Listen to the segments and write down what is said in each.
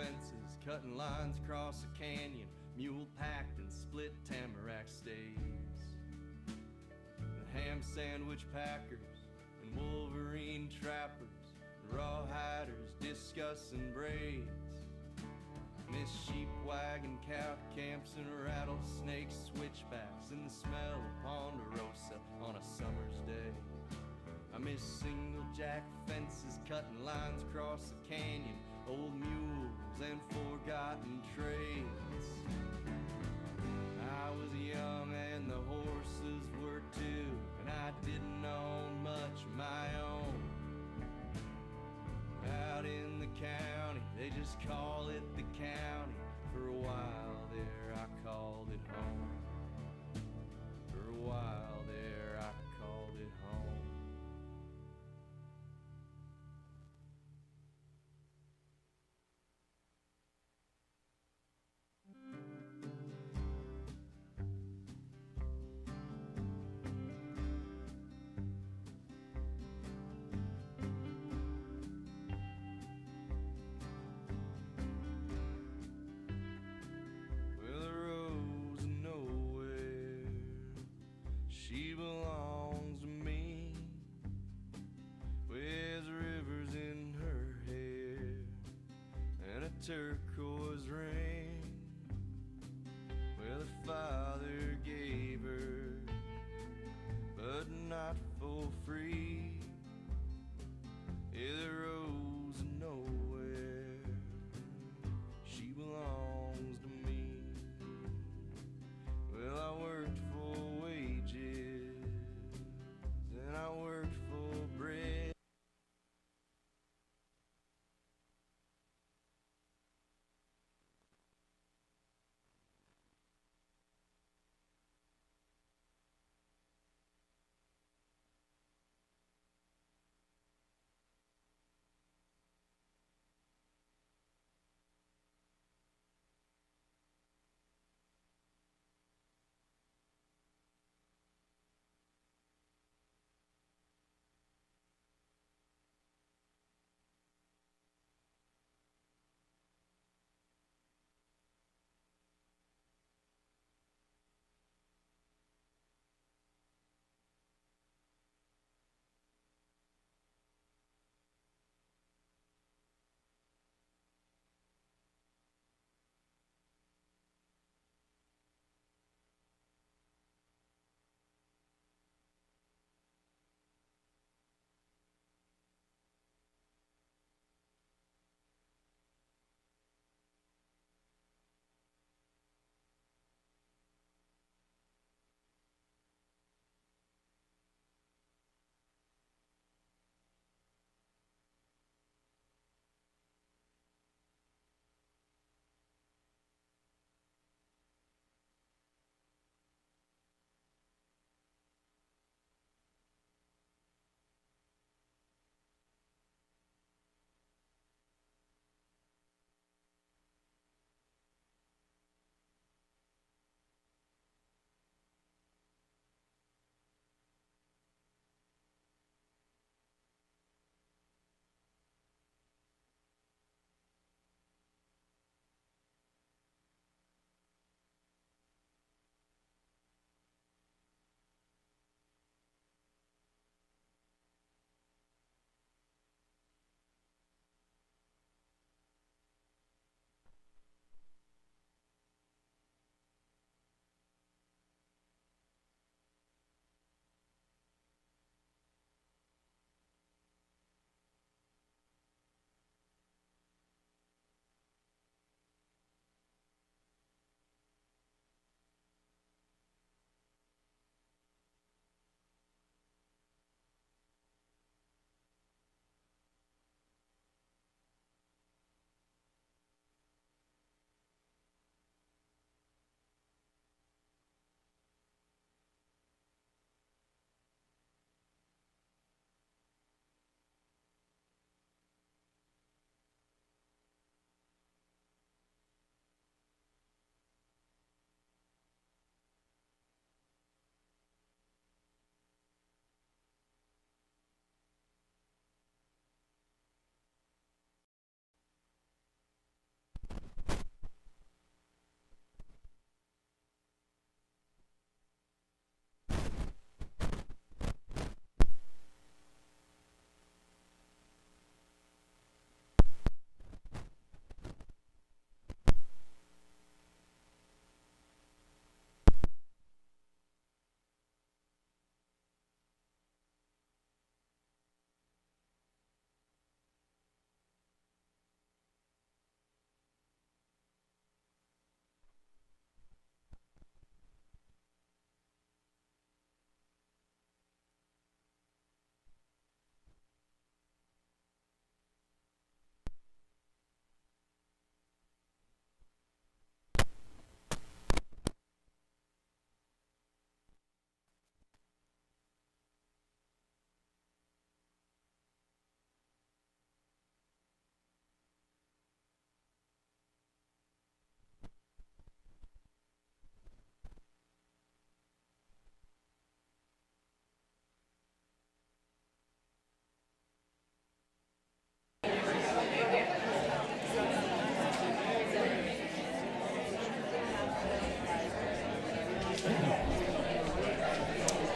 fences, cutting lines across a canyon, mule packed and split tamarack staves. And ham sandwich packers and wolverine trappers and rawhiders discussing braids. Miss sheep wagon cow camps and rattlesnake switchbacks and the smell of ponderosa on a summer's day. I miss single jack fences, cutting lines across the canyon, old mules and forgotten trails. I was young and the horses were too, and I didn't own much of my own. Out in the county, they just call it the county. For a while there I called it home. For a while there I called it home. She belongs to me, with rivers in her hair and a turquoise ring. Well, her father gave her, but not for free. Yeah, the rose of nowhere, she belongs to me. Well, I worked for wages, and I worked for bread.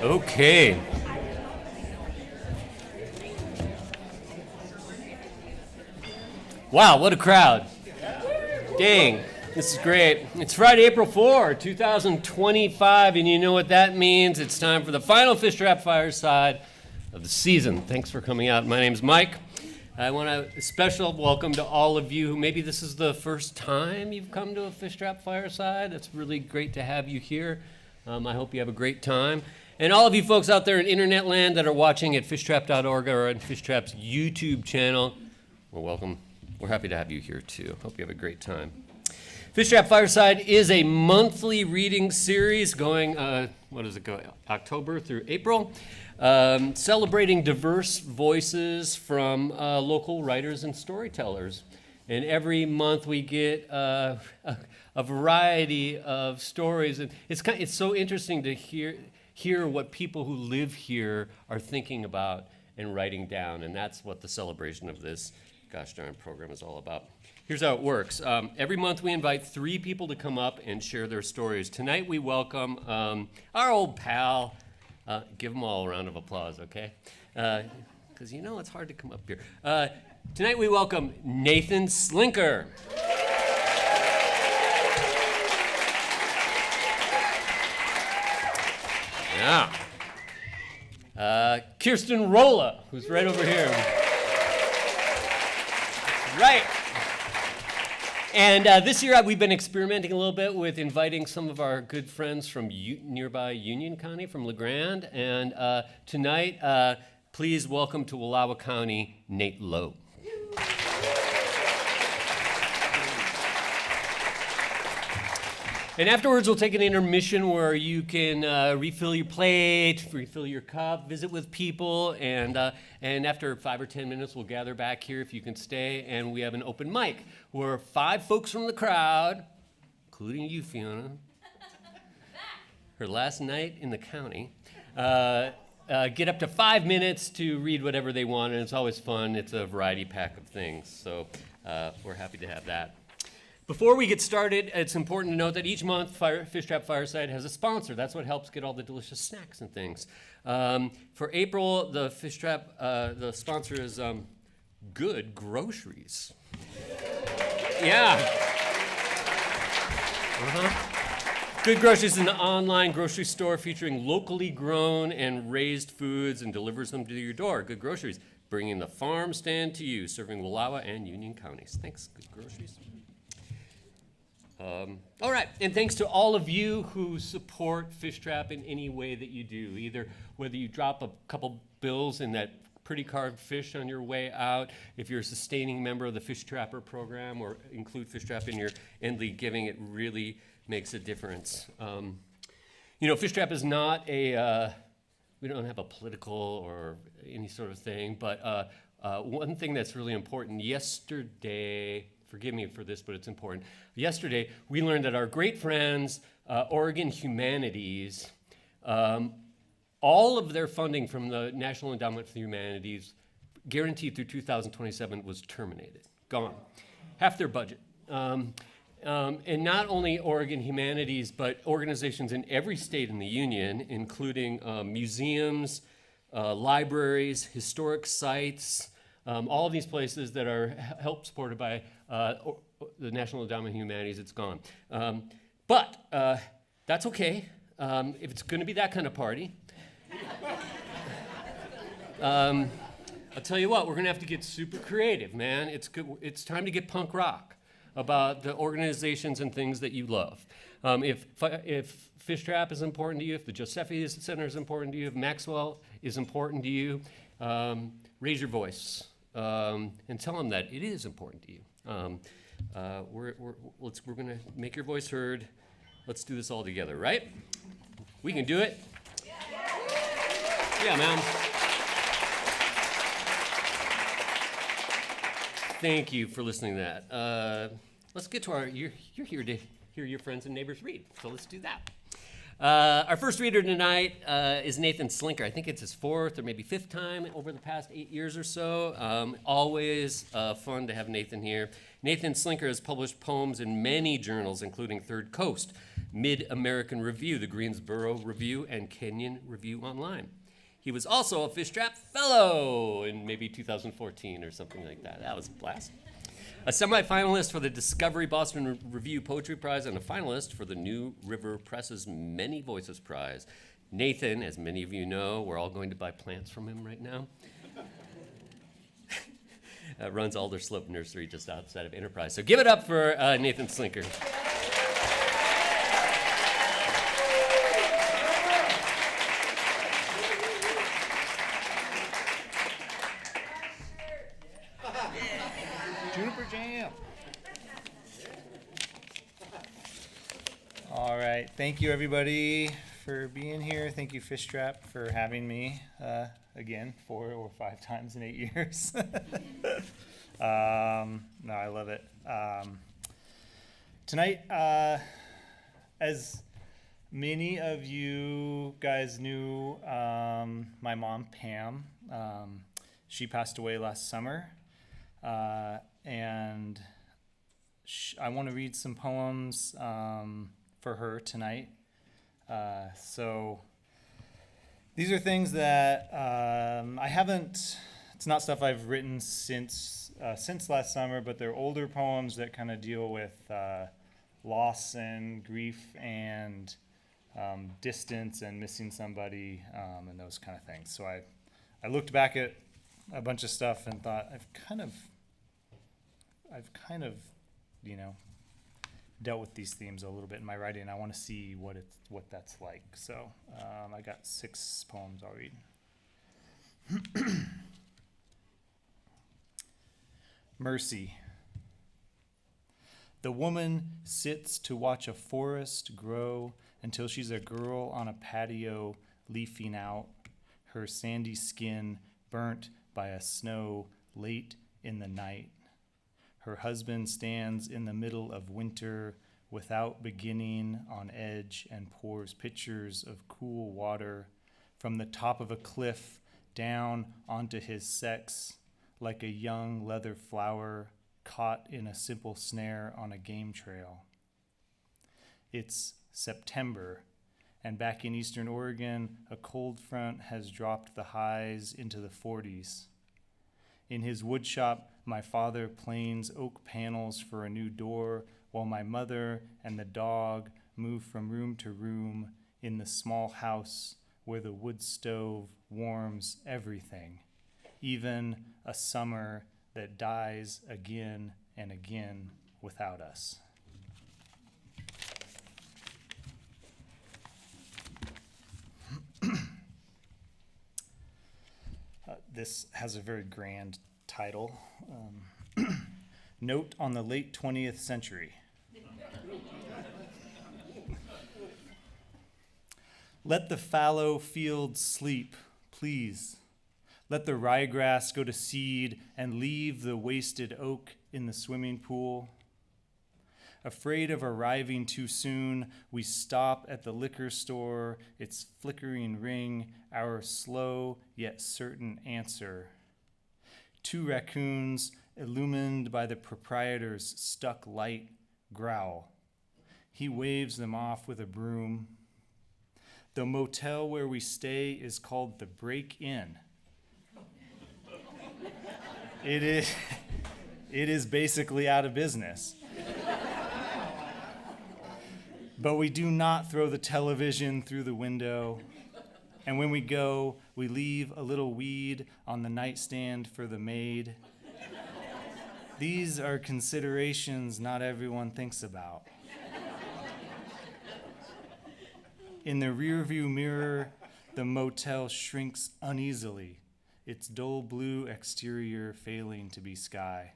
Okay. Wow, what a crowd. Dang, this is great. It's Friday, April 4, 2025, and you know what that means. It's time for the final Fishtrap Fireside of the season. Thanks for coming out. My name's Mike. I want a special welcome to all of you who maybe this is the first time you've come to a Fishtrap Fireside. It's really great to have you here. I hope you have a great time. And all of you folks out there in internet land that are watching at fishtrap.org or on Fishtrap's YouTube channel, well, welcome. We're happy to have you here too. Hope you have a great time. Fishtrap Fireside is a monthly reading series going, October through April, celebrating diverse voices from local writers and storytellers. And every month we get a variety of stories. And it's so interesting to hear what people who live here are thinking about and writing down. And that's what the celebration of this gosh darn program is all about. Here's how it works. Every month we invite 3 people to come up and share their stories. Tonight we welcome our old pal. Give them all a round of applause, okay? Because you know it's hard to come up here. Tonight we welcome Nathan Slinker. Yeah. Kirsten Rohla, who's right over here. Right. And this year we've been experimenting a little bit with inviting some of our good friends from nearby Union County, from LeGrand. And tonight, please welcome to Wallowa County, Nate Lowe. And afterwards, we'll take an intermission where you can refill your plate, refill your cup, visit with people, and after 5 or 10 minutes, we'll gather back here if you can stay, and we have an open mic where 5 folks from the crowd, including you, Fiona, her last night in the county, get up to 5 minutes to read whatever they want, and it's always fun. It's a variety pack of things, so we're happy to have that. Before we get started, it's important to note that each month Fishtrap Fireside has a sponsor. That's what helps get all the delicious snacks and things. For April, the Fishtrap, the sponsor is Good Groceries. Yeah. Good Groceries is an online grocery store featuring locally grown and raised foods and delivers them to your door. Good Groceries, bringing the farm stand to you, serving Wallowa and Union counties. Thanks, Good Groceries. All right, and thanks to all of you who support Fishtrap in any way that you do, either whether you drop a couple bills in that pretty carved fish on your way out, if you're a sustaining member of the Fish Trapper program, or include Fishtrap in your end-league giving, it really makes a difference. Fishtrap is not we don't have a political or any sort of thing, but one thing that's really important, yesterday, forgive me for this, but it's important. Yesterday, we learned that our great friends, Oregon Humanities, all of their funding from the National Endowment for the Humanities, guaranteed through 2027, was terminated, gone. Half their budget. And not only Oregon Humanities, but organizations in every state in the union, including museums, libraries, historic sites, all of these places that are help supported by the National Endowment of Humanities, it's gone. But that's okay. If it's going to be that kind of party, I'll tell you what, we're going to have to get super creative, man. It's time to get punk rock about the organizations and things that you love. If Fishtrap is important to you, if the Josephi Center is important to you, if Maxwell is important to you, raise your voice and tell them that it is important to you. We're going to make your voice heard. Let's do this all together, right? We can do it. Yeah, man. Thank you for listening to that. Let's get to you're here to hear your friends and neighbors read, so let's do that. Our first reader tonight is Nathan Slinker. I think it's his 4th or maybe 5th time over the past 8 years or so. Always fun to have Nathan here. Nathan Slinker has published poems in many journals, including Third Coast, Mid-American Review, the Greensboro Review, and Kenyon Review Online. He was also a Fishtrap Fellow in maybe 2014 or something like that. That was a blast. A semifinalist for the Discovery Boston Review Poetry Prize and a finalist for the New River Press's Many Voices Prize. Nathan, as many of you know, we're all going to buy plants from him right now, runs Alder Slope Nursery just outside of Enterprise. So give it up for Nathan Slinker. Juniper Jam. All right. Thank you, everybody, for being here. Thank you, Fishtrap, for having me again 4 or 5 times in 8 years. No, I love it. Tonight, as many of you guys knew, my mom, Pam, she passed away last summer. And I want to read some poems for her tonight. So these are things that I haven't, it's not stuff I've written since last summer, but they're older poems that kind of deal with loss and grief and distance and missing somebody and those kind of things. So I looked back at a bunch of stuff and thought, I've kind of, dealt with these themes a little bit in my writing. I want to see what that's like. So I got 6 poems I'll read. Mercy. The woman sits to watch a forest grow until she's a girl on a patio leafing out, her sandy skin burnt by a snow late in the night. Her husband stands in the middle of winter without beginning on edge and pours pitchers of cool water from the top of a cliff down onto his sex like a young leather flower caught in a simple snare on a game trail. It's September, and back in eastern Oregon, a cold front has dropped the highs into the 40s. In his woodshop, my father planes oak panels for a new door, while my mother and the dog move from room to room in the small house where the wood stove warms everything, even a summer that dies again and again without us. This has a very grand title. Note on the late 20th century. Let the fallow fields sleep, please. Let the ryegrass go to seed and leave the wasted oak in the swimming pool. Afraid of arriving too soon, we stop at the liquor store, its flickering ring, our slow yet certain answer. 2 raccoons, illumined by the proprietor's stuck light, growl. He waves them off with a broom. The motel where we stay is called the Break-In. It is basically out of business. But we do not throw the television through the window. And when we go, we leave a little weed on the nightstand for the maid. These are considerations not everyone thinks about. In the rearview mirror, the motel shrinks uneasily, its dull blue exterior failing to be sky.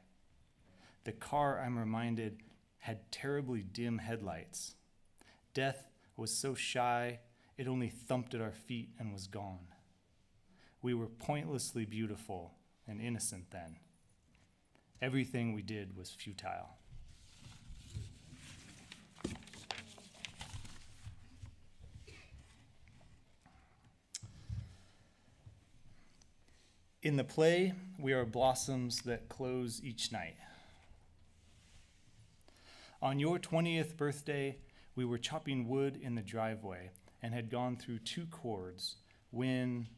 The car, I'm reminded, had terribly dim headlights. Death was so shy, it only thumped at our feet and was gone. We were pointlessly beautiful and innocent then. Everything we did was futile. In the play, we are blossoms that close each night. On your 20th birthday, We were chopping wood in the driveway and had gone through 2 cords when,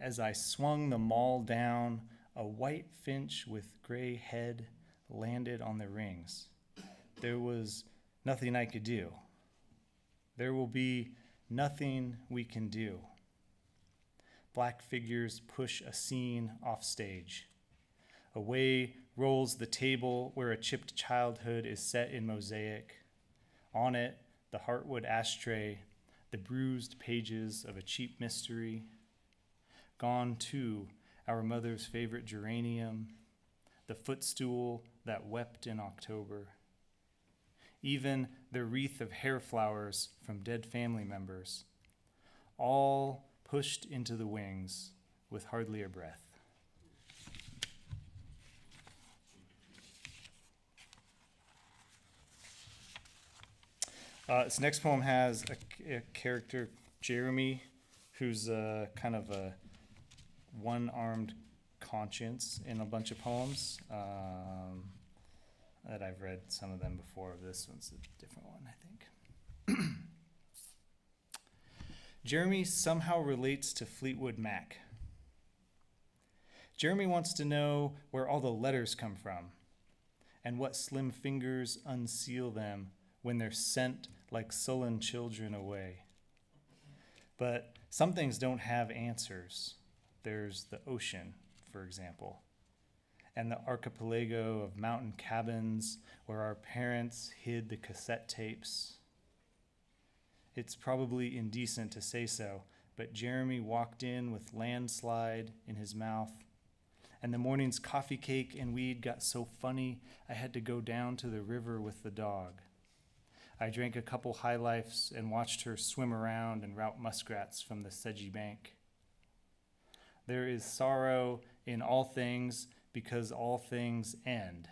as I swung the maul down, a white finch with gray head landed on the rings. There was nothing I could do. There will be nothing we can do. Black figures push a scene off stage. Away rolls the table where a chipped childhood is set in mosaic. On it, the heartwood ashtray, the bruised pages of a cheap mystery. Gone too, our mother's favorite geranium, the footstool that wept in October. Even the wreath of hair flowers from dead family members, all pushed into the wings with hardly a breath. This next poem has a character, Jeremy, who's kind of a one-armed conscience in a bunch of poems that I've read some of them before. This one's a different one, I think. Jeremy somehow relates to Fleetwood Mac. Jeremy wants to know where all the letters come from and what slim fingers unseal them when they're sent like sullen children away. But some things don't have answers. There's the ocean, for example, and the archipelago of mountain cabins where our parents hid the cassette tapes. It's probably indecent to say so, but Jeremy walked in with landslide in his mouth, and the morning's coffee cake and weed got so funny I had to go down to the river with the dog. I drank a couple High Lifes and watched her swim around and rout muskrats from the sedgy bank. There is sorrow in all things because all things end.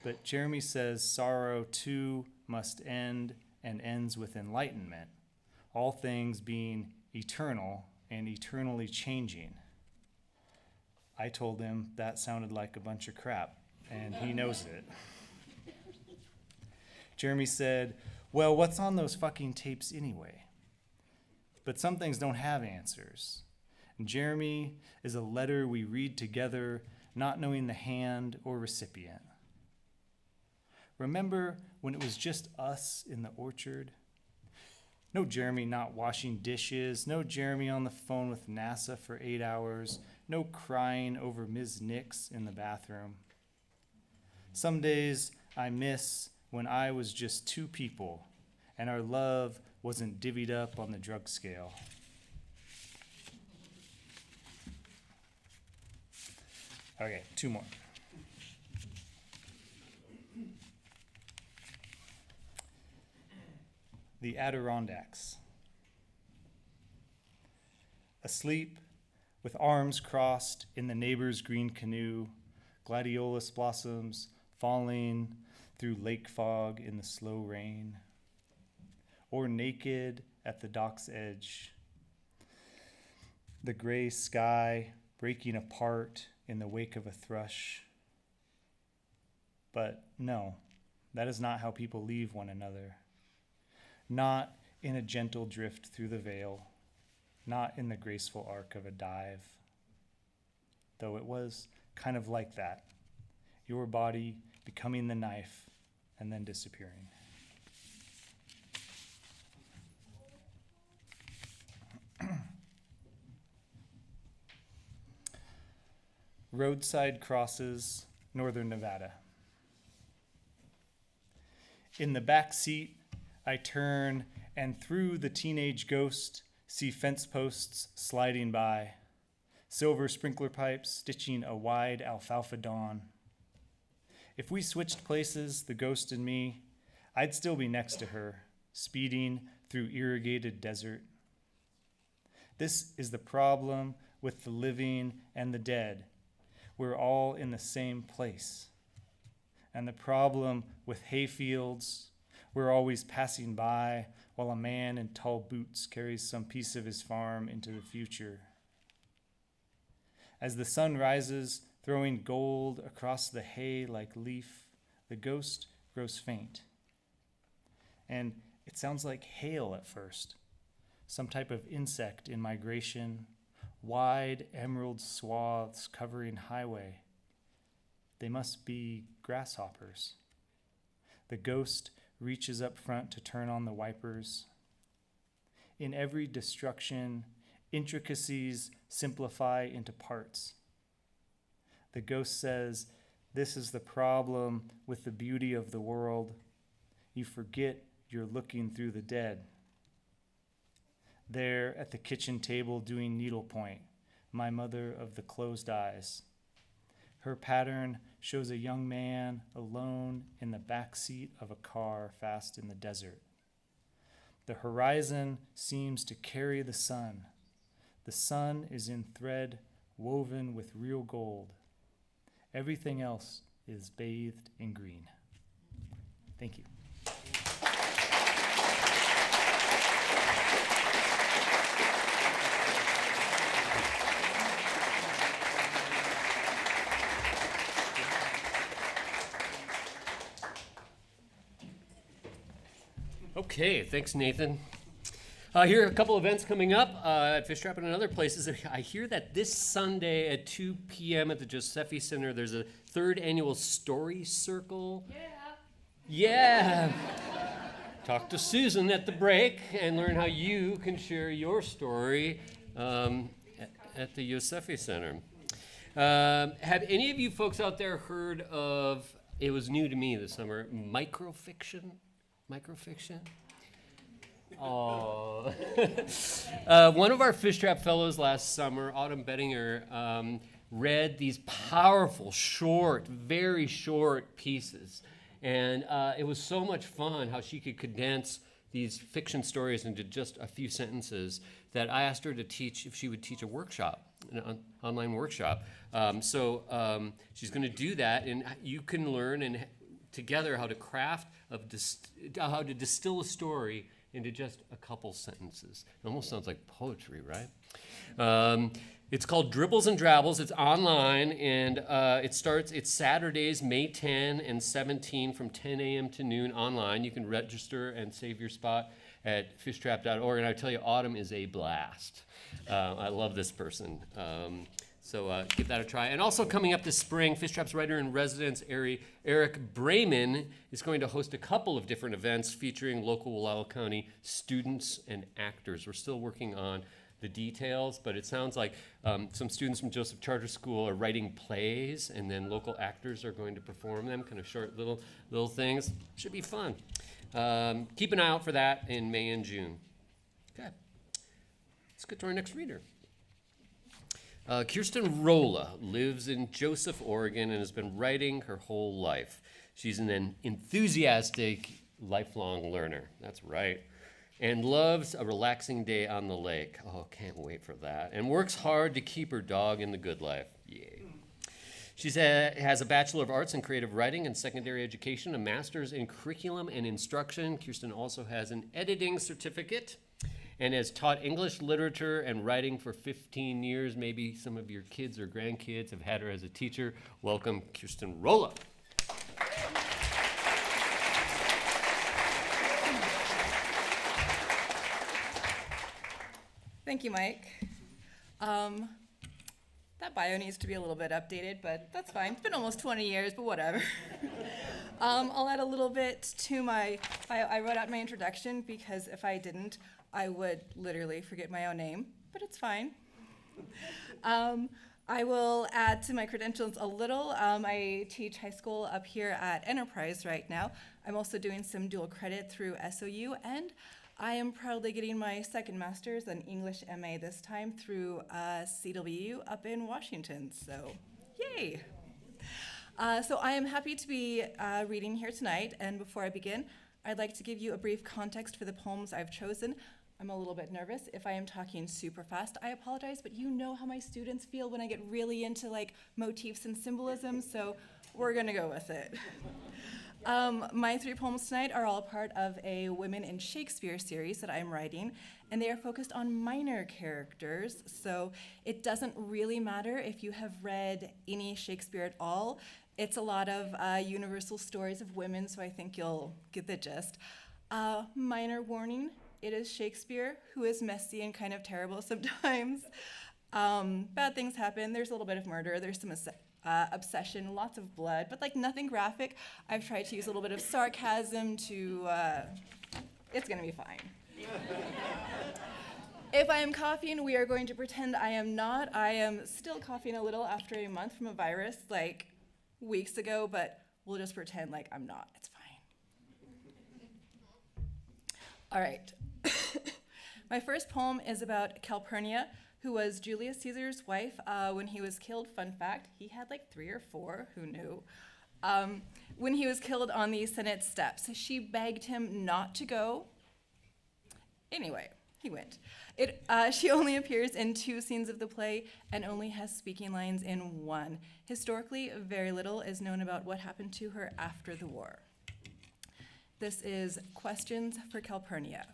But Jeremy says sorrow too must end and ends with enlightenment, all things being eternal and eternally changing. I told him that sounded like a bunch of crap, and he knows it. Jeremy said, well, what's on those fucking tapes anyway? But some things don't have answers. And Jeremy is a letter we read together, not knowing the hand or recipient. Remember when it was just us in the orchard? No Jeremy not washing dishes, no Jeremy on the phone with NASA for 8 hours, no crying over Ms. Nix in the bathroom. Some days I miss when I was just 2 people and our love wasn't divvied up on the drug scale. Okay, 2 more. The Adirondacks. Asleep, with arms crossed in the neighbor's green canoe, gladiolus blossoms falling through lake fog in the slow rain, or naked at the dock's edge, the gray sky breaking apart in the wake of a thrush. But no, that is not how people leave one another. Not in a gentle drift through the veil, not in the graceful arc of a dive. Though it was kind of like that, your body becoming the knife and then disappearing. Roadside Crosses, Northern Nevada. In the back seat, I turn and through the teenage ghost see fence posts sliding by, silver sprinkler pipes stitching a wide alfalfa dawn. If we switched places, the ghost and me, I'd still be next to her, speeding through irrigated desert. This is the problem with the living and the dead. We're all in the same place. And the problem with hayfields, we're always passing by while a man in tall boots carries some piece of his farm into the future. As the sun rises, throwing gold across the hay like leaf, the ghost grows faint. and it sounds like hail at first. Some type of insect in migration, wide emerald swaths covering highway. They must be grasshoppers. The ghost reaches up front to turn on the wipers. In every destruction, intricacies simplify into parts. The ghost says, "This is the problem with the beauty of the world. You forget you're looking through the dead." There at the kitchen table doing needlepoint, my mother of the closed eyes. Her pattern shows a young man alone in the back seat of a car fast in the desert. The horizon seems to carry the sun. The sun is in thread woven with real gold. Everything else is bathed in green. Thank you. Okay, thanks, Nathan. Here are a couple events coming up at Fishtrap and other places. I hear that this Sunday at 2 p.m. at the Giuseppe Center, there's a 3rd annual Story Circle. Yeah. Talk to Susan at the break and learn how you can share your story at the Giuseppe Center. Have any of you folks out there heard of, it was new to me this summer, microfiction? Microfiction? Oh. One of our Fishtrap fellows last summer, Autumn Bettinger, read these powerful, short, very short pieces. And it was so much fun how she could condense these fiction stories into just a few sentences that I asked her to teach, if she would teach a workshop, an online workshop. So she's going to do that, and you can learn together how to craft, how to distill a story into just a couple sentences. It almost sounds like poetry, right? It's called Dribbles and Drabbles. It's online, and it's Saturdays, May 10 and 17 from 10 a.m. to noon online. You can register and save your spot at fishtrap.org. And I tell you, Autumn is a blast. I love this person. So give that a try. And also coming up this spring, Fishtrap's writer-in-residence, Eric Brayman, is going to host a couple of different events featuring local Lowe County students and actors. We're still working on the details, but it sounds like some students from Joseph Charter School are writing plays, and then local actors are going to perform them, kind of short little things. Should be fun. Keep an eye out for that in May and June. Okay, let's get to our next reader. Kirsten Rohla lives in Joseph, Oregon, and has been writing her whole life. She's an enthusiastic, lifelong learner. That's right. And loves a relaxing day on the lake. Oh, can't wait for that. And works hard to keep her dog in the good life. Yay. She has a Bachelor of Arts in Creative Writing and Secondary Education, a Master's in Curriculum and Instruction. Kirsten also has an editing certificate and has taught English literature and writing for 15 years. Maybe some of your kids or grandkids have had her as a teacher. Welcome, Kirsten Rohla. Thank you, Mike. That bio needs to be a little bit updated, but that's fine. It's been almost 20 years, but whatever. I'll add a little bit to my bio. I wrote out my introduction because if I didn't, I would literally forget my own name, but it's fine. I will add to my credentials a little. I teach high school up here at Enterprise right now. I'm also doing some dual credit through SOU, and I am proudly getting my second master's in English MA this time through CWU up in Washington, so yay. So I am happy to be reading here tonight, and before I begin, I'd like to give you a brief context for the poems I've chosen. I'm a little bit nervous. If I am talking super fast, I apologize, but you know how my students feel when I get really into like motifs and symbolism, so we're gonna go with it. My 3 poems tonight are all part of a Women in Shakespeare series that I'm writing, and they are focused on minor characters, so it doesn't really matter if you have read any Shakespeare at all. It's a lot of universal stories of women, so I think you'll get the gist. Minor warning, it is Shakespeare, who is messy and kind of terrible sometimes. Bad things happen. There's a little bit of murder. There's some obsession, lots of blood, but like nothing graphic. I've tried to use a little bit of sarcasm to, it's gonna be fine. If I am coughing, we are going to pretend I am not. I am still coughing a little after a month from a virus like weeks ago, but we'll just pretend like I'm not. It's fine. All right. My first poem is about Calpurnia, who was Julius Caesar's wife when he was killed. Fun fact, he had like 3 or 4, who knew? When he was killed on the Senate steps. She begged him not to go. Anyway, he went. She only appears in 2 scenes of the play and only has speaking lines in 1. Historically, very little is known about what happened to her after the war. This is Questions for Calpurnia.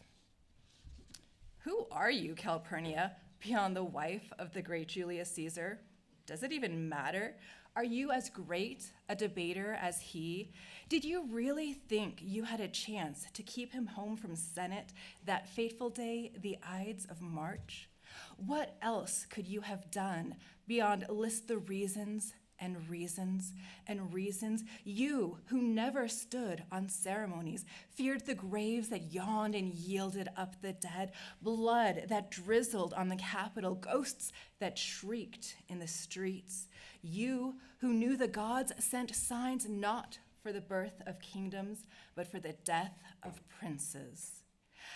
Who are you, Calpurnia, beyond the wife of the great Julius Caesar? Does it even matter? Are you as great a debater as he? Did you really think you had a chance to keep him home from Senate that fateful day, the Ides of March? What else could you have done beyond list the reasons and reasons and reasons? You who never stood on ceremonies, feared the graves that yawned and yielded up the dead, blood that drizzled on the Capitol, ghosts that shrieked in the streets. You who knew the gods sent signs not for the birth of kingdoms, but for the death of princes.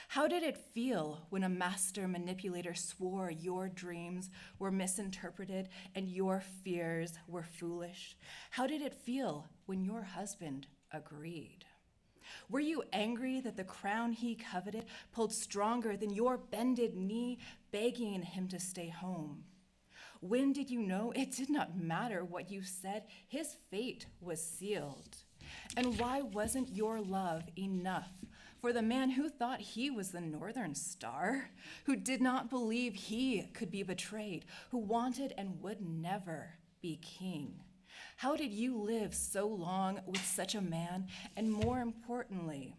How did it feel when a master manipulator swore your dreams were misinterpreted and your fears were foolish? How did it feel when your husband agreed? Were you angry that the crown he coveted pulled stronger than your bended knee, begging him to stay home? When did you know it did not matter what you said? His fate was sealed. And why wasn't your love enough for the man who thought he was the Northern Star, who did not believe he could be betrayed, who wanted and would never be king? How did you live so long with such a man? And more importantly,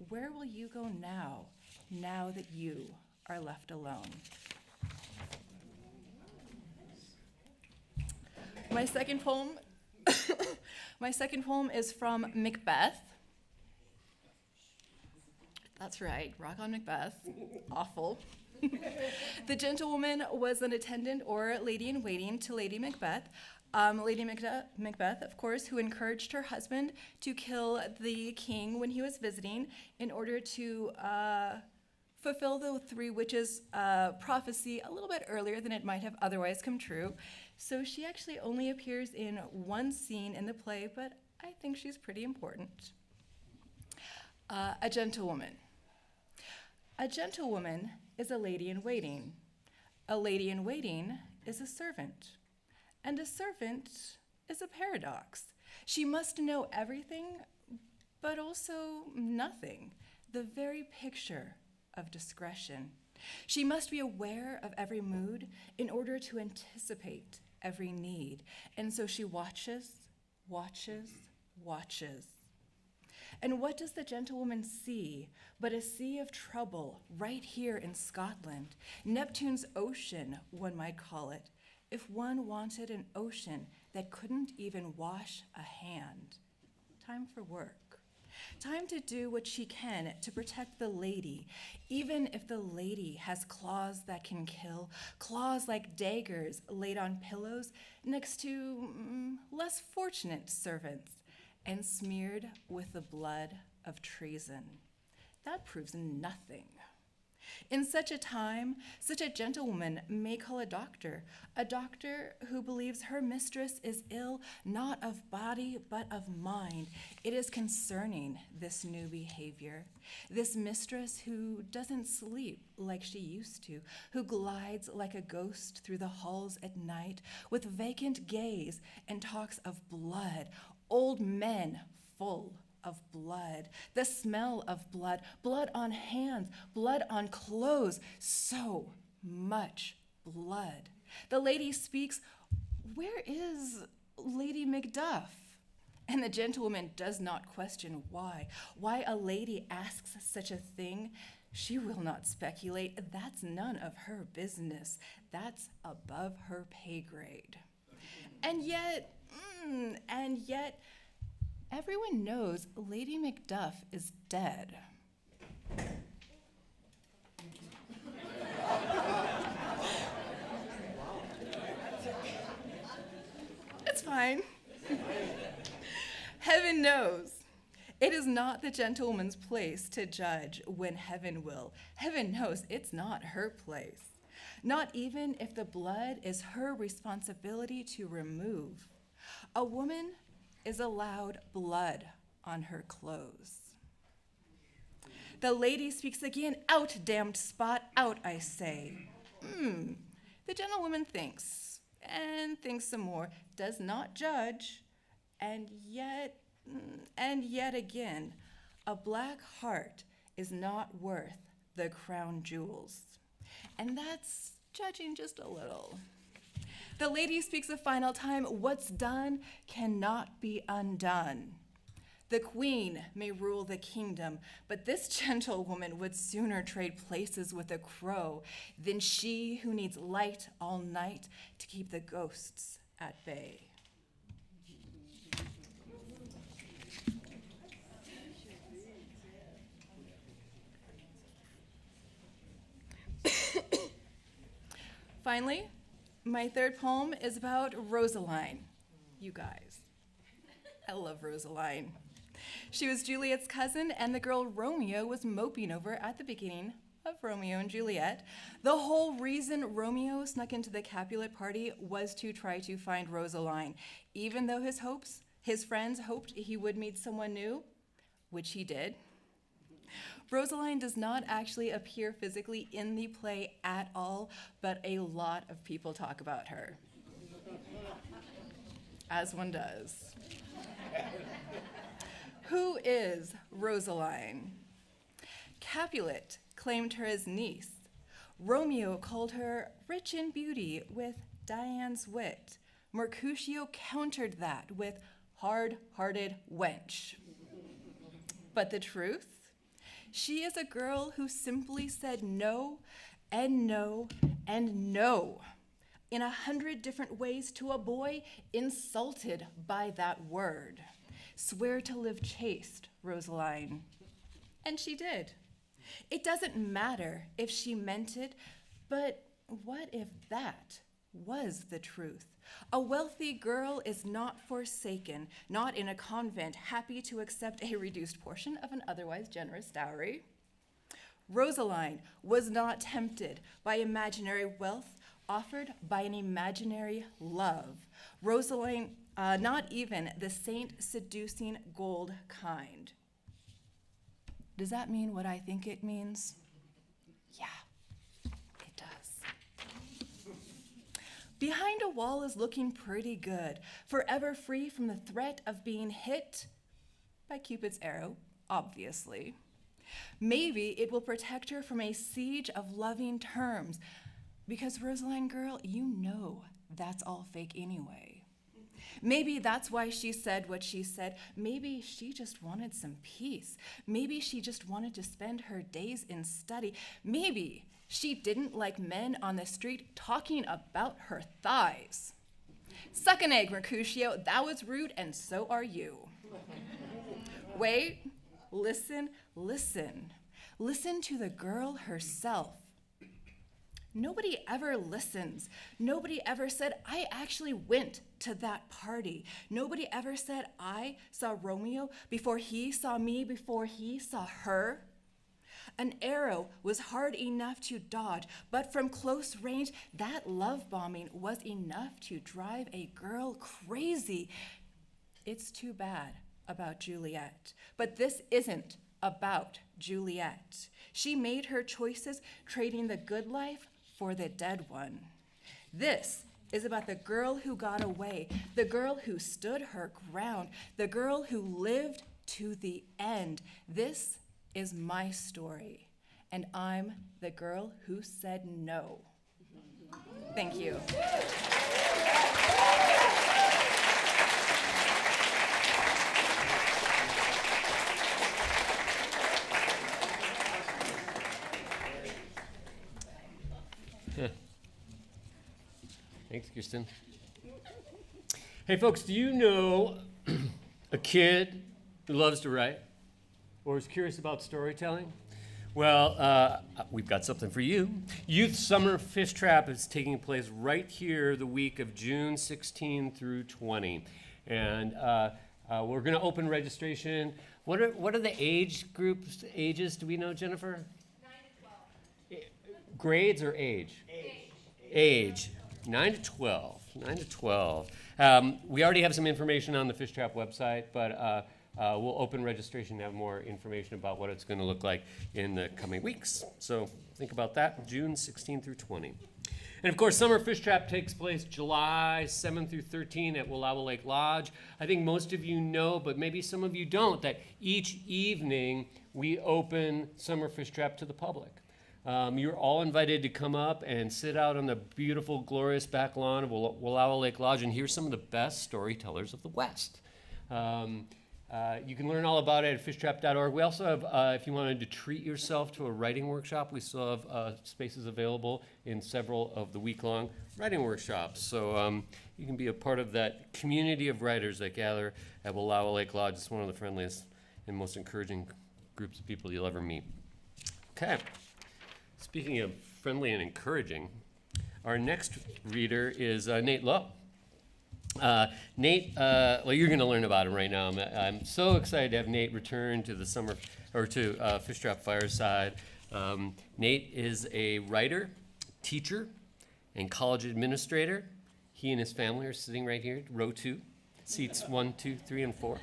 where will you go now that you are left alone? My second poem is from Macbeth. That's right, rock on Macbeth. Awful. The gentlewoman was an attendant or lady-in-waiting to Lady Macbeth. Lady Macbeth, of course, who encouraged her husband to kill the king when he was visiting in order to fulfill the 3 witches' prophecy a little bit earlier than it might have otherwise come true. So she actually only appears in 1 scene in the play, but I think she's pretty important. A gentlewoman. A gentlewoman is a lady-in-waiting. A lady-in-waiting is a servant. And a servant is a paradox. She must know everything, but also nothing. The very picture of discretion. She must be aware of every mood in order to anticipate every need. And so she watches, watches, watches. And what does the gentlewoman see but a sea of trouble right here in Scotland? Neptune's ocean, one might call it, if one wanted an ocean that couldn't even wash a hand. Time for work. Time to do what she can to protect the lady, even if the lady has claws that can kill, claws like daggers laid on pillows next to less fortunate servants and smeared with the blood of treason. That proves nothing. In such a time, such a gentlewoman may call a doctor who believes her mistress is ill, not of body, but of mind. It is concerning this new behavior. This mistress who doesn't sleep like she used to, who glides like a ghost through the halls at night with vacant gaze and talks of blood, old men full of blood, the smell of blood, blood on hands, blood on clothes, so much blood. The lady speaks, "Where is Lady Macduff?" And the gentlewoman does not question why. Why a lady asks such a thing, she will not speculate. That's none of her business. That's above her pay grade. And yet, everyone knows Lady Macduff is dead. It's fine. Heaven knows. It is not the gentlewoman's place to judge when heaven will. Heaven knows it's not her place. Not even if the blood is her responsibility to remove. A woman is allowed blood on her clothes. The lady speaks again. Out, damned spot, out, I say. The gentlewoman thinks, and thinks some more, does not judge, and yet again, a black heart is not worth the crown jewels. And that's judging just a little. The lady speaks a final time. What's done cannot be undone. The queen may rule the kingdom, but this gentlewoman would sooner trade places with a crow than she who needs light all night to keep the ghosts at bay. Finally, my third poem is about Rosaline. You guys, I love Rosaline. She was Juliet's cousin, and the girl Romeo was moping over at the beginning of Romeo and Juliet. The whole reason Romeo snuck into the Capulet party was to try to find Rosaline, even though his friends hoped he would meet someone new, which he did. Rosaline does not actually appear physically in the play at all, but a lot of people talk about her. As one does. Who is Rosaline? Capulet claimed her as niece. Romeo called her rich in beauty with Diane's wit. Mercutio countered that with hard-hearted wench. But the truth? She is a girl who simply said no and no and no in 100 different ways to a boy insulted by that word. Swear to live chaste, Rosaline. And she did. It doesn't matter if she meant it, but what if that was the truth? A wealthy girl is not forsaken, not in a convent, happy to accept a reduced portion of an otherwise generous dowry. Rosaline was not tempted by imaginary wealth offered by an imaginary love. Rosaline, not even the saint-seducing gold kind. Does that mean what I think it means? Yeah, it does. Behind a wall is looking pretty good, forever free from the threat of being hit by Cupid's arrow, obviously. Maybe it will protect her from a siege of loving terms, because Rosaline girl, you know that's all fake anyway. Maybe that's why she said what she said. Maybe she just wanted some peace. Maybe she just wanted to spend her days in study. Maybe she didn't like men on the street talking about her thighs. Suck an egg, Mercutio. That was rude, and so are you. Wait, listen. Listen to the girl herself. Nobody ever listens. Nobody ever said, I actually went to that party. Nobody ever said, I saw Romeo before he saw me, before he saw her. An arrow was hard enough to dodge, but from close range, that love bombing was enough to drive a girl crazy. It's too bad about Juliet, but this isn't about Juliet. She made her choices, trading the good life for the dead one. This is about the girl who got away, the girl who stood her ground, the girl who lived to the end. This is my story, and I'm the girl who said no. Thank you. Kirsten. Hey, folks, do you know a kid who loves to write or is curious about storytelling? Well, we've got something for you. Youth Summer Fishtrap is taking place right here the week of June 16 through 20. And we're going to open registration. What are the age groups, ages? Do we know, Jennifer? 9 to 12. Grades or age? Age. 9 to 12. 9 to 12. We already have some information on the Fishtrap website, but we'll open registration and have more information about what it's going to look like in the coming weeks. So think about that, June 16 through 20. And of course, Summer Fishtrap takes place July 7 through 13 at Lowe Lake Lodge. I think most of you know, but maybe some of you don't, that each evening we open Summer Fishtrap to the public. You're all invited to come up and sit out on the beautiful, glorious back lawn of Lowe Lake Lodge and hear some of the best storytellers of the West. You can learn all about it at fishtrap.org. We also have, if you wanted to treat yourself to a writing workshop, we still have spaces available in several of the week-long writing workshops. So you can be a part of that community of writers that gather at Lowe Lake Lodge. It's one of the friendliest and most encouraging groups of people you'll ever meet. Okay. Speaking of friendly and encouraging, our next reader is Nate Lowe. Nate, well, you're going to learn about him right now. I'm so excited to have Nate return to the Fishtrap Fireside. Nate is a writer, teacher, and college administrator. He and his family are sitting right here, row 2, seats 1, 2, 3, and 4.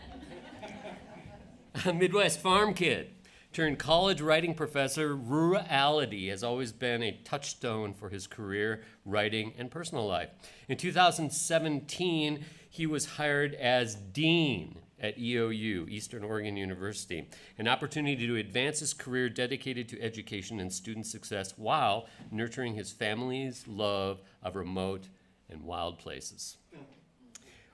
A Midwest farm kid turned college writing professor. Rurality has always been a touchstone for his career, writing, and personal life. In 2017, he was hired as dean at EOU, Eastern Oregon University, an opportunity to advance his career dedicated to education and student success while nurturing his family's love of remote and wild places.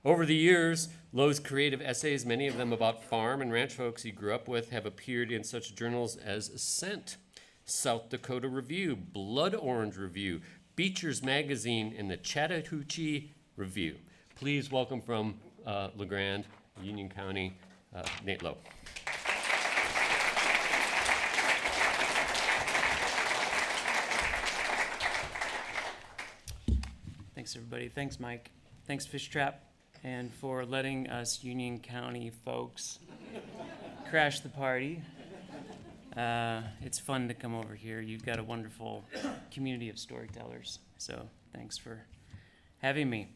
Over the years, Lowe's creative essays, many of them about farm and ranch folks he grew up with, have appeared in such journals as Ascent, South Dakota Review, Blood Orange Review, Beecher's Magazine, and the Chattahoochee Review. Please welcome from LeGrand, Union County, Nate Lowe. Thanks, everybody. Thanks, Mike. Thanks, Fishtrap, and for letting us Union County folks crash the party. It's fun to come over here. You've got a wonderful community of storytellers, so thanks for having me.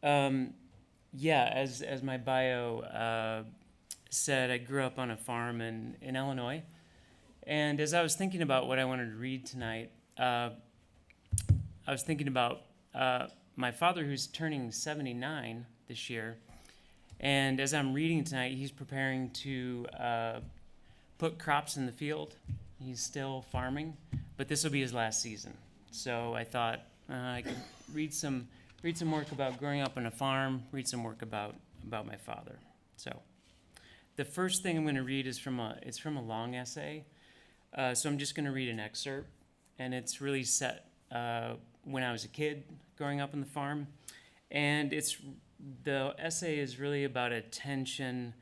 As my bio said, I grew up on a farm in Illinois, and as I was thinking about what I wanted to read tonight, I was thinking about my father, who's turning 79 this year, and as I'm reading tonight, he's preparing to put crops in the field. He's still farming, but this will be his last season. So I thought I could read some work about growing up on a farm, read some work about my father. So the first thing I'm going to read is from a long essay. So I'm just going to read an excerpt, and it's really set when I was a kid growing up on the farm. And the essay is really about a tension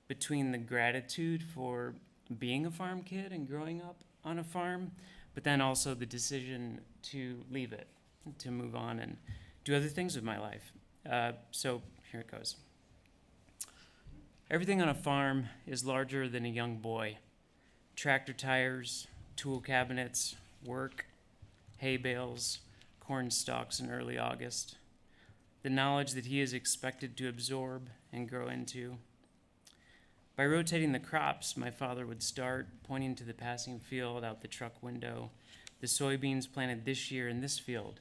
between the gratitude for being a farm kid and growing up on a farm, but then also the decision to leave it, to move on and do other things with my life. So here it goes. Everything on a farm is larger than a young boy. Tractor tires, tool cabinets, work, hay bales, corn stalks in early August. The knowledge that he is expected to absorb and grow into. By rotating the crops, my father would start, pointing to the passing field out the truck window. The soybeans planted this year in this field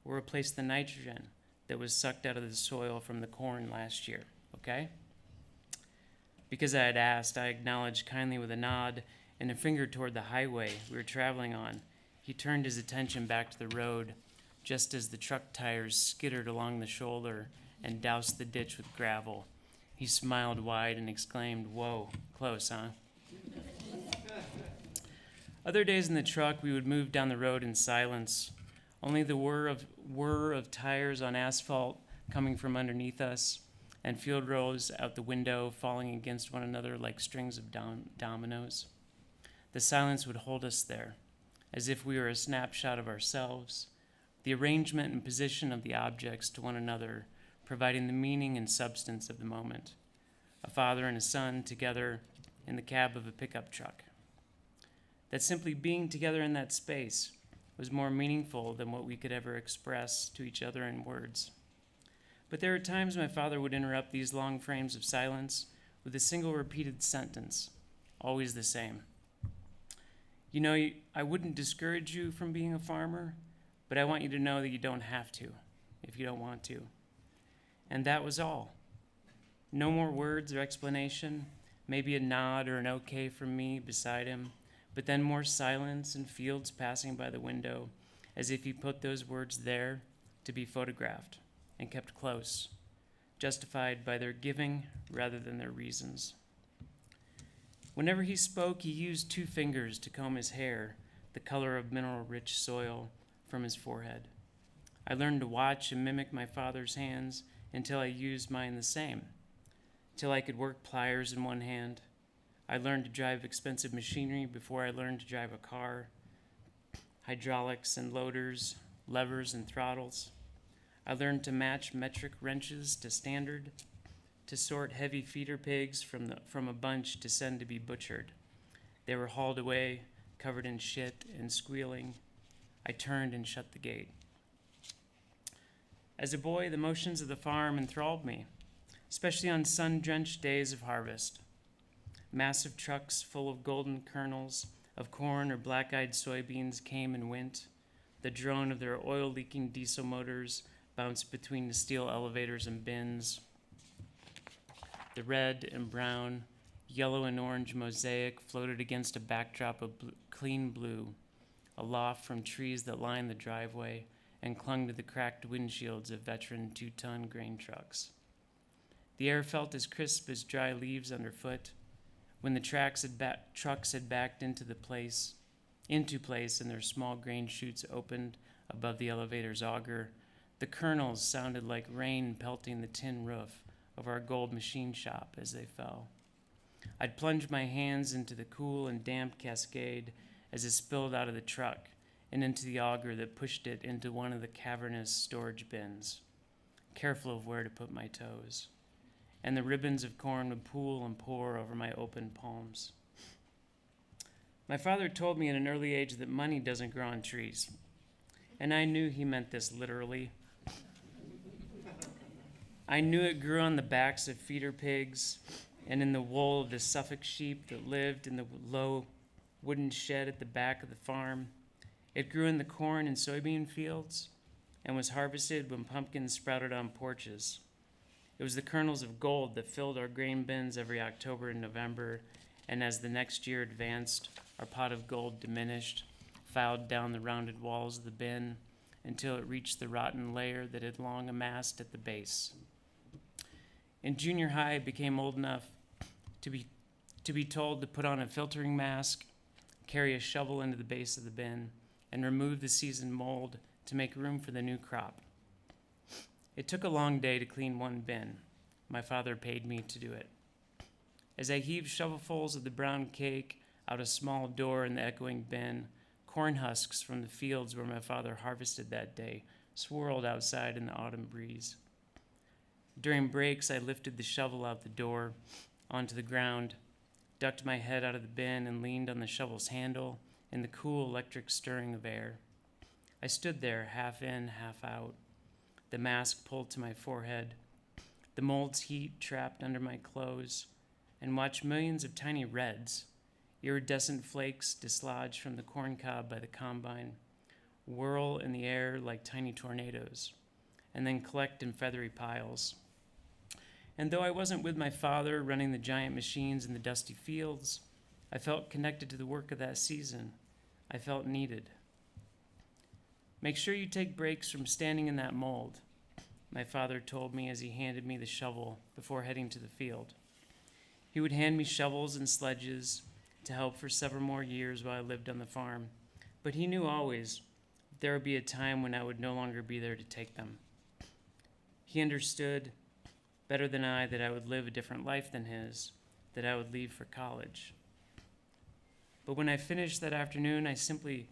will replace the nitrogen that was sucked out of the soil from the corn last year, okay? Because I had asked, I acknowledged kindly with a nod and a finger toward the highway we were traveling on. He turned his attention back to the road, just as the truck tires skittered along the shoulder and doused the ditch with gravel. He smiled wide and exclaimed, "Whoa, close, huh?" Other days in the truck, we would move down the road in silence, only the whir of tires on asphalt coming from underneath us, and field rows out the window falling against one another like strings of dominoes. The silence would hold us there, as if we were a snapshot of ourselves, the arrangement and position of the objects to one another, providing the meaning and substance of the moment. A father and a son together in the cab of a pickup truck. That simply being together in that space was more meaningful than what we could ever express to each other in words. But there are times my father would interrupt these long frames of silence with a single repeated sentence, always the same. You know, I wouldn't discourage you from being a farmer, but I want you to know that you don't have to, if you don't want to. And that was all. No more words or explanation, maybe a nod or an okay from me beside him, but then more silence and fields passing by the window, as if he put those words there to be photographed and kept close, justified by their giving rather than their reasons. Whenever he spoke, he used 2 fingers to comb his hair, the color of mineral-rich soil, from his forehead. I learned to watch and mimic my father's hands until I used mine the same, till I could work pliers in one hand. I learned to drive expensive machinery before I learned to drive a car, hydraulics and loaders, levers and throttles. I learned to match metric wrenches to standard, to sort heavy feeder pigs from a bunch to send to be butchered. They were hauled away, covered in shit and squealing. I turned and shut the gate. As a boy, the motions of the farm enthralled me, especially on sun-drenched days of harvest. Massive trucks full of golden kernels of corn or black-eyed soybeans came and went. The drone of their oil-leaking diesel motors bounced between the steel elevators and bins. The red and brown, yellow and orange mosaic floated against a backdrop of clean blue, aloft from trees that lined the driveway and clung to the cracked windshields of veteran 2-ton grain trucks. The air felt as crisp as dry leaves underfoot. When the trucks had backed into place and their small grain chutes opened above the elevator's auger, the kernels sounded like rain pelting the tin roof of our gold machine shop as they fell. I'd plunge my hands into the cool and damp cascade as it spilled out of the truck and into the auger that pushed it into one of the cavernous storage bins, careful of where to put my toes. And the ribbons of corn would pool and pour over my open palms. My father told me at an early age that money doesn't grow on trees, and I knew he meant this literally. I knew it grew on the backs of feeder pigs and in the wool of the Suffolk sheep that lived in the low wooden shed at the back of the farm. It grew in the corn and soybean fields and was harvested when pumpkins sprouted on porches. It was the kernels of gold that filled our grain bins every October and November, and as the next year advanced, our pot of gold diminished, filed down the rounded walls of the bin until it reached the rotten layer that had long amassed at the base. In junior high, I became old enough to be told to put on a filtering mask, carry a shovel into the base of the bin, and remove the seasoned mold to make room for the new crop. It took a long day to clean one bin. My father paid me to do it. As I heaved shovelfuls of the brown cake out a small door in the echoing bin, corn husks from the fields where my father harvested that day swirled outside in the autumn breeze. During breaks, I lifted the shovel out the door onto the ground, ducked my head out of the bin, and leaned on the shovel's handle in the cool electric stirring of air. I stood there, half in, half out, the mask pulled to my forehead, the mold's heat trapped under my clothes, and watched millions of tiny reds, iridescent flakes dislodged from the corn cob by the combine, whirl in the air like tiny tornadoes, and then collect in feathery piles. And though I wasn't with my father running the giant machines in the dusty fields, I felt connected to the work of that season. I felt needed. Make sure you take breaks from standing in that mold, my father told me as he handed me the shovel before heading to the field. He would hand me shovels and sledges to help for several more years while I lived on the farm, but he knew always, there would be a time when I would no longer be there to take them. He understood better than I that I would live a different life than his, that I would leave for college. But when I finished that afternoon, I simply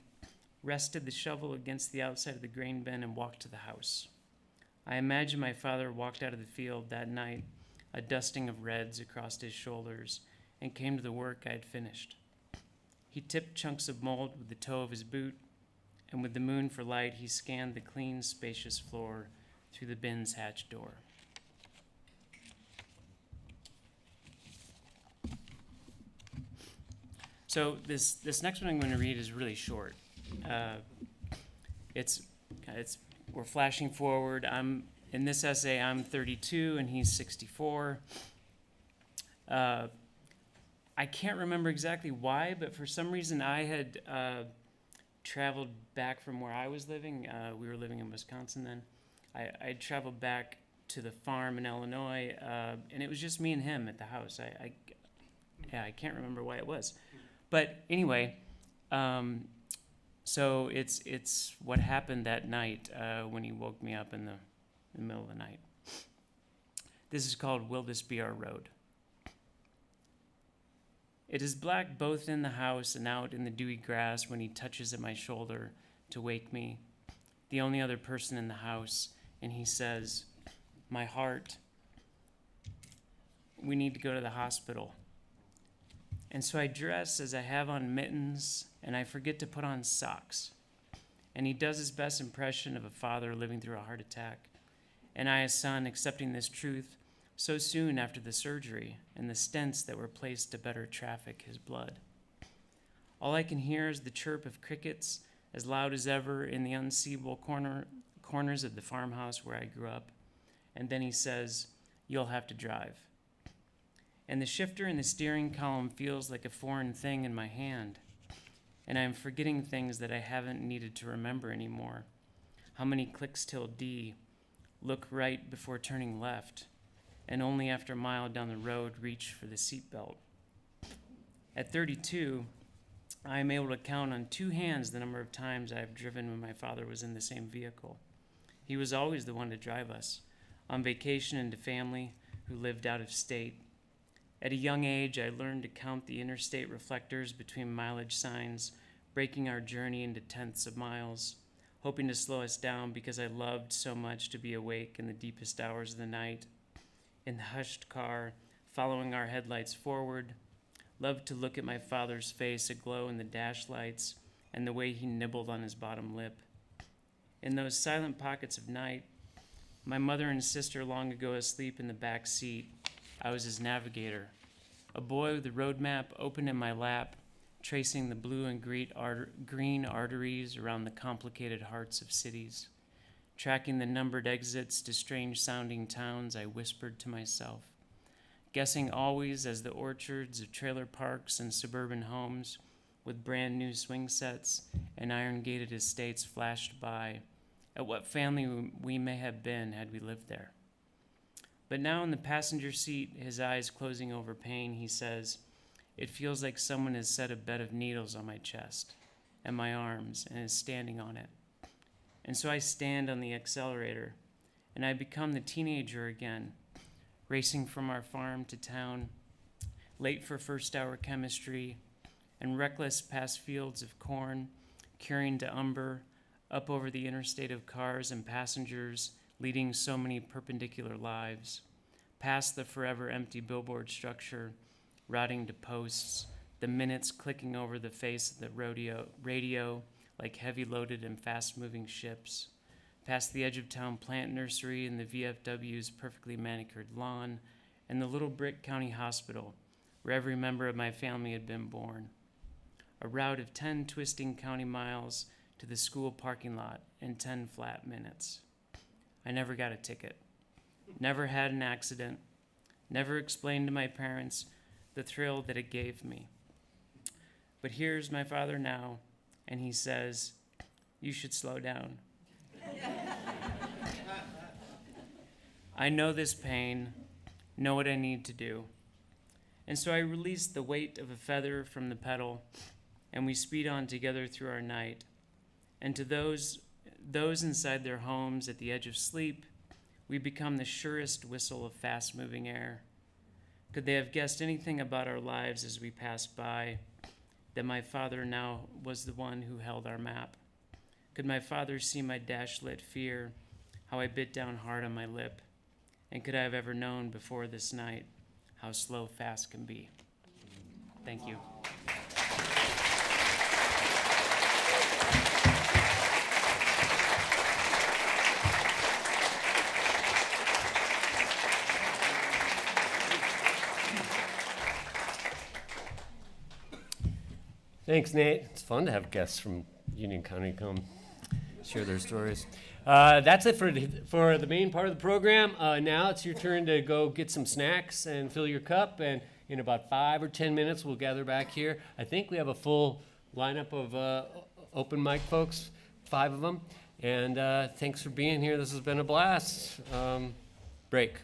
rested the shovel against the outside of the grain bin and walked to the house. I imagine my father walked out of the field that night, a dusting of reds across his shoulders, and came to the work I had finished. He tipped chunks of mold with the toe of his boot, and with the moon for light, he scanned the clean, spacious floor through the bin's hatch door. So this next one I'm going to read is really short. We're flashing forward. In this essay, I'm 32 and he's 64. I can't remember exactly why, but for some reason I had traveled back from where I was living. We were living in Wisconsin then. I had traveled back to the farm in Illinois, and it was just me and him at the house. I can't remember why it was. But anyway, so it's what happened that night when he woke me up in the middle of the night. This is called Will This Be Our Road? It is black both in the house and out in the dewy grass when he touches at my shoulder to wake me, the only other person in the house, and he says, "My heart, we need to go to the hospital." And so I dress as I have on mittens, and I forget to put on socks. And he does his best impression of a father living through a heart attack, and I, a son, accepting this truth so soon after the surgery and the stents that were placed to better traffic his blood. All I can hear is the chirp of crickets, as loud as ever in the unseeable corners of the farmhouse where I grew up. And then he says, "You'll have to drive." And the shifter in the steering column feels like a foreign thing in my hand. And I'm forgetting things that I haven't needed to remember anymore. How many clicks till D, look right before turning left, and only after a mile down the road reach for the seatbelt. At 32, I am able to count on two hands the number of times I have driven when my father was in the same vehicle. He was always the one to drive us, on vacation and to family who lived out of state. At a young age, I learned to count the interstate reflectors between mileage signs, breaking our journey into tenths of miles, hoping to slow us down because I loved so much to be awake in the deepest hours of the night. In the hushed car, following our headlights forward, loved to look at my father's face aglow in the dash lights and the way he nibbled on his bottom lip. In those silent pockets of night, my mother and sister long ago asleep in the back seat, I was his navigator, a boy with a road map open in my lap, tracing the blue and green arteries around the complicated hearts of cities. Tracking the numbered exits to strange-sounding towns, I whispered to myself, guessing always as the orchards of trailer parks and suburban homes with brand-new swing sets and iron-gated estates flashed by, at what family we may have been had we lived there. But now in the passenger seat, his eyes closing over pain, he says, "It feels like someone has set a bed of needles on my chest and my arms and is standing on it." And so I stand on the accelerator, and I become the teenager again, racing from our farm to town, late for first-hour chemistry, and reckless past fields of corn, carrying to Umber, up over the interstate of cars and passengers, leading so many perpendicular lives, past the forever empty billboard structure, rotting to posts, the minutes clicking over the face of the radio like heavy-loaded and fast-moving ships, past the edge of town plant nursery and the VFW's perfectly manicured lawn, and the little brick county hospital where every member of my family had been born. A route of 10 twisting county miles to the school parking lot in 10 flat minutes. I never got a ticket, never had an accident, never explained to my parents the thrill that it gave me. But here's my father now, and he says, "You should slow down." I know this pain, know what I need to do. And so I release the weight of a feather from the pedal, and we speed on together through our night. And to those inside their homes at the edge of sleep, we become the surest whistle of fast-moving air. Could they have guessed anything about our lives as we passed by, that my father now was the one who held our map? Could my father see my dash-lit fear, how I bit down hard on my lip? And could I have ever known before this night how slow fast can be? Thank you. Thanks, Nate. It's fun to have guests from Union County come share their stories. That's it for the main part of the program. Now it's your turn to go get some snacks and fill your cup. And in about 5 or 10 minutes, we'll gather back here. I think we have a full lineup of open mic folks, 5 of them. And thanks for being here. This has been a blast. Break.